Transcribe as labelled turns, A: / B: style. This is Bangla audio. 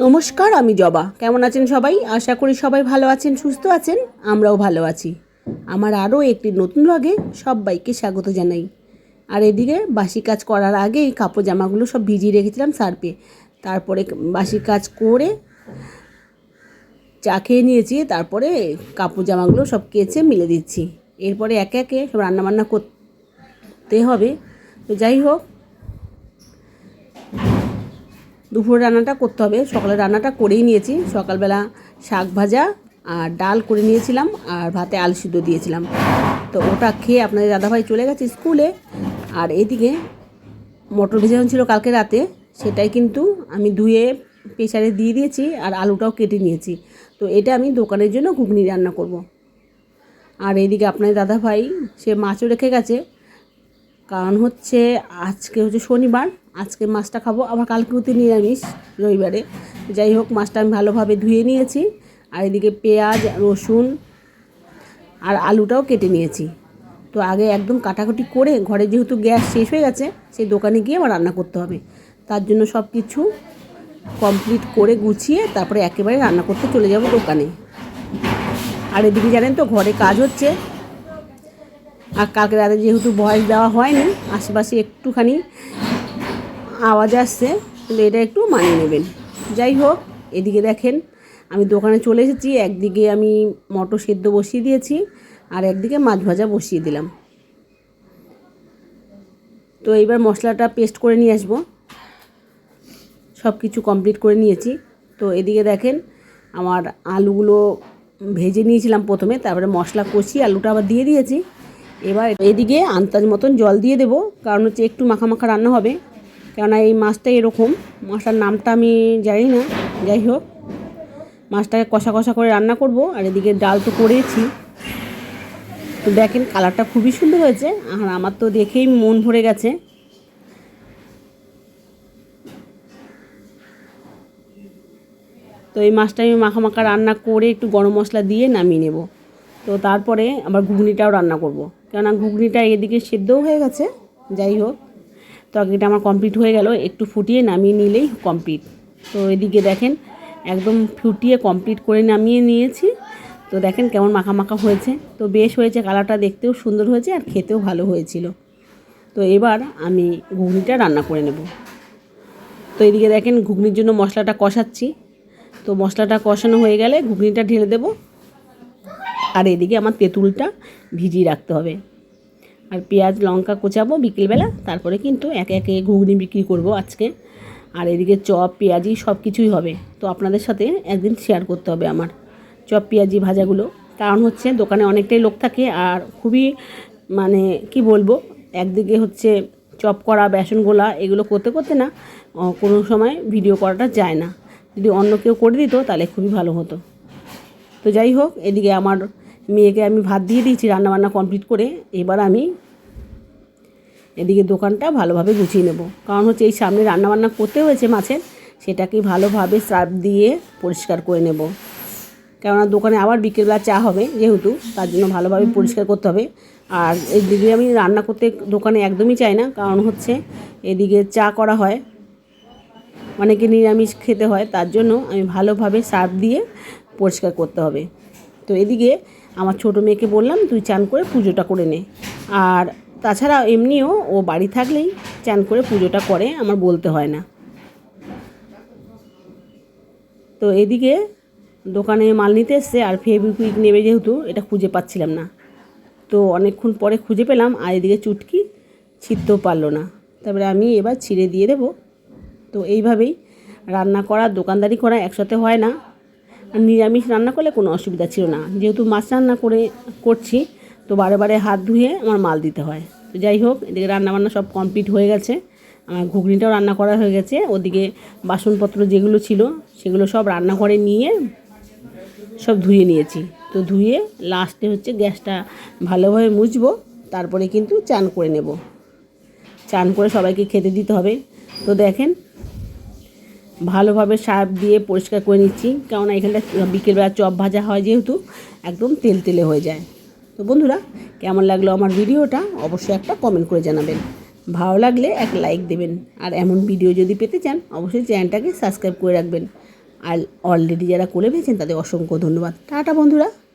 A: নমস্কার, আমি জবা। কেমন আছেন সবাই? আশা করি সবাই ভালো আছেন, সুস্থ আছেন। আমরাও ভালো আছি। আমার আরও একটি নতুন ব্লগে সবাইকে স্বাগত জানাই। আর এদিকে বাসি কাজ করার আগেই কাপড় জামাগুলো সব ভিজিয়ে রেখেছিলাম সার্ফে। তারপরে বাসি কাজ করে চা খেয়ে নিয়েছি। তারপরে কাপড় জামাগুলো সব কেচে মিলে দিচ্ছি। এরপরে একে একে সব রান্নাবান্না করতে হবে। তো যাই হোক, দুপুরের রান্নাটা করতে হবে। সকালের রান্নাটা করেই নিয়েছি। সকালবেলা শাক ভাজা আর ডাল করে নিয়েছিলাম, আর ভাতে আলু সিদ্ধ দিয়েছিলাম। তো ওটা খেয়ে আপনাদের দাদাভাই চলে গেছে স্কুলে। আর এদিকে মটর ভেজানো ছিল কালকে রাতে, সেটাই কিন্তু আমি ধুয়ে প্রেসারে দিয়ে দিয়েছি, আর আলুটাও কেটে নিয়েছি। তো এটা আমি দোকানের জন্য ঘুগনি রান্না করব। আর এদিকে আপনাদের দাদাভাই সে মাছও রেখে গেছে, কারণ হচ্ছে আজকে হচ্ছে শনিবার, আজকে মাছটা খাবো, আবার কালকে হতে নিরামিষ রবিবারে। যাই হোক, মাছটা আমি ভালোভাবে ধুয়ে নিয়েছি। আর এদিকে পেঁয়াজ, রসুন আর আলুটাও কেটে নিয়েছি। তো আগে একদম কাটাকুটি করে, ঘরে যেহেতু গ্যাস শেষ হয়ে গেছে, সেই দোকানে গিয়ে আবার রান্না করতে হবে। তার জন্য সব কিছু কমপ্লিট করে গুছিয়ে তারপরে একেবারে রান্না করতে চলে যাব দোকানে। আর এদিকে জানেন তো, ঘরে কাজ হচ্ছে। আর কালকে রাতে যেহেতু ভয়েস দেওয়া হয়নি, আশেপাশে একটুখানি আওয়াজ আসছে, কিন্তু এটা একটু মানিয়ে নেবেন। যাই হোক, এদিকে দেখেন আমি দোকানে চলে এসেছি। একদিকে আমি মটর সেদ্ধ বসিয়ে দিয়েছি, আর একদিকে মাছ ভাজা বসিয়ে দিলাম। তো এইবার মশলাটা পেস্ট করে নিয়ে আসবো। সব কিছু কমপ্লিট করে নিয়েছি। তো এদিকে দেখেন আমার আলুগুলো ভেজে নিয়েছিলাম প্রথমে, তারপরে মশলা কষিয়ে আলুটা আবার দিয়ে দিয়েছি। এবার এদিকে আন্দাজ মতন জল দিয়ে দেবো, কারণ হচ্ছে একটু মাখা মাখা রান্না হবে। কেননা এই মাছটা এরকম, মাছটার নামটা আমি জানি না। যাই হোক, মাছটাকে কষা কষা করে রান্না করব। আর এদিকে ডাল তো করেছি। তো দেখেন কালারটা খুবই সুন্দর হয়েছে, আর আমার তো দেখেই মন ভরে গেছে। তো এই মাছটা আমি মাখা মাখা রান্না করে একটু গরম মশলা দিয়ে নামিয়ে নেব। তো তারপরে আবার ঘুগনিটাও রান্না করব, কেননা ঘুগনিটা এদিকে সেদ্ধও হয়ে গেছে। যাই হোক, তরকারিটা আমার কমপ্লিট হয়ে গেল, একটু ফুটিয়ে নামিয়ে নিলেই কমপ্লিট। তো এদিকে দেখেন একদম ফুটিয়ে কমপ্লিট করে নামিয়ে নিয়েছি। তো দেখেন কেমন মাখা মাখা হয়েছে। তো বেশ হয়েছে, কালারটা দেখতেও সুন্দর হয়েছে আর খেতেও ভালো হয়েছিল। তো এবার আমি ঘুগনিটা রান্না করে নেব। তো এদিকে দেখেন ঘুগনির জন্য মশলাটা কষাচ্ছি। তো মশলাটা কষানো হয়ে গেলে ঘুগনিটা ঢেলে দেব। আর এদিকে আমার তেঁতুলটা ভিজিয়ে রাখতে হবে। আর পেঁয়াজ লঙ্কা কোচাবো বিকেলবেলা, তারপরে কিন্তু একে একে ঘুগনি বিক্রি করব আজকে। আর এদিকে চপ পেঁয়াজি সব কিছুই হবে। তো আপনাদের সাথে একদিন শেয়ার করতে হবে আমার চপ পেঁয়াজি ভাজাগুলো, কারণ হচ্ছে দোকানে অনেকটাই লোক থাকে। আর খুবই মানে কি বলবো, একদিকে হচ্ছে চপ করা, বেসন গোলা, এগুলো করতে করতে না কোনো সময় ভিডিও করাটা যায় না। যদি অন্য কেউ করে দিত তাহলে খুবই ভালো হতো। তো যাই হোক, এদিকে আমার মেয়েকে আমি ভাত দিয়ে দিয়েছি রান্নাবান্না কমপ্লিট করে। এবার আমি এদিকে দোকানটা ভালোভাবে গুছিয়ে নেব, কারণ হচ্ছে এই সামনে রান্নাবান্না করতে হয়েছে মাছের, সেটাকে ভালোভাবে সার্ফ দিয়ে পরিষ্কার করে নেব। কেননা দোকানে আবার বিকেলবেলা চা হবে যেহেতু, তার জন্য ভালোভাবে পরিষ্কার করতে হবে। আর এদিকে আমি রান্না করতে দোকানে একদমই চাই না, কারণ হচ্ছে এদিকে চা করা হয়, অনেকে নিরামিষ খেতে হয়, তার জন্য আমি ভালোভাবে সার্ফ দিয়ে পরিষ্কার করতে হবে। তো এদিকে আমার ছোটো মেয়েকে বললাম তুই চান করে পুজোটা করে নে। আর তাছাড়া এমনিও ও বাড়ি থাকলেই চান করে পুজোটা করে, আমার বলতে হয় না। তো এদিকে দোকানে মাল নিতে এসছে, আর ফেভিকুইক নেবে যেহেতু, এটা খুঁজে পাচ্ছিলাম না। তো অনেকক্ষণ পরে খুঁজে পেলাম। আর এদিকে চুটকি ছিঁড়তেও পারলো না, তারপরে আমি এবার ছিঁড়ে দিয়ে দেবো। তো এইভাবেই রান্না করা, দোকানদারি করা একসাথে হয় না। আর নিরামিষ রান্না করলে কোনো অসুবিধা ছিল না, যেহেতু মাছ রান্না করছি, তো বারে বারে হাত ধুয়ে আমার মাল দিতে হয়। তো যাই হোক, এদিকে রান্নাবান্না সব কমপ্লিট হয়ে গেছে। আমার ঘুগনিটাও রান্না করা হয়ে গেছে। ওদিকে বাসনপত্র যেগুলো ছিল সেগুলো সব রান্নাঘরে নিয়ে সব ধুয়ে নিয়েছি। তো ধুয়ে লাস্টে হচ্ছে গ্যাসটা ভালোভাবে মুছবো, তারপরে কিন্তু চান করে নেব। চান করে সবাইকে খেতে দিতে হবে। তো দেখেন ভালোভাবে সার্ফ দিয়ে পরিষ্কার করে নিচ্ছি, কেননা এখানটা বিকেলবেলা চপ ভাজা হয় যেহেতু একদম তেল তেলে হয়ে যায়। তো বন্ধুরা, কেমন লাগলো আমার ভিডিওটা অবশ্যই একটা কমেন্ট করে জানাবেন। ভালো লাগলে এক লাইক দেবেন। আর এমন ভিডিও যদি পেতে চান অবশ্যই চ্যানেলটাকে সাবস্ক্রাইব করে রাখবেন। আর অলরেডি যারা করে ফেলেছেন তাদের অসংখ্য ধন্যবাদ। টাটা বন্ধুরা।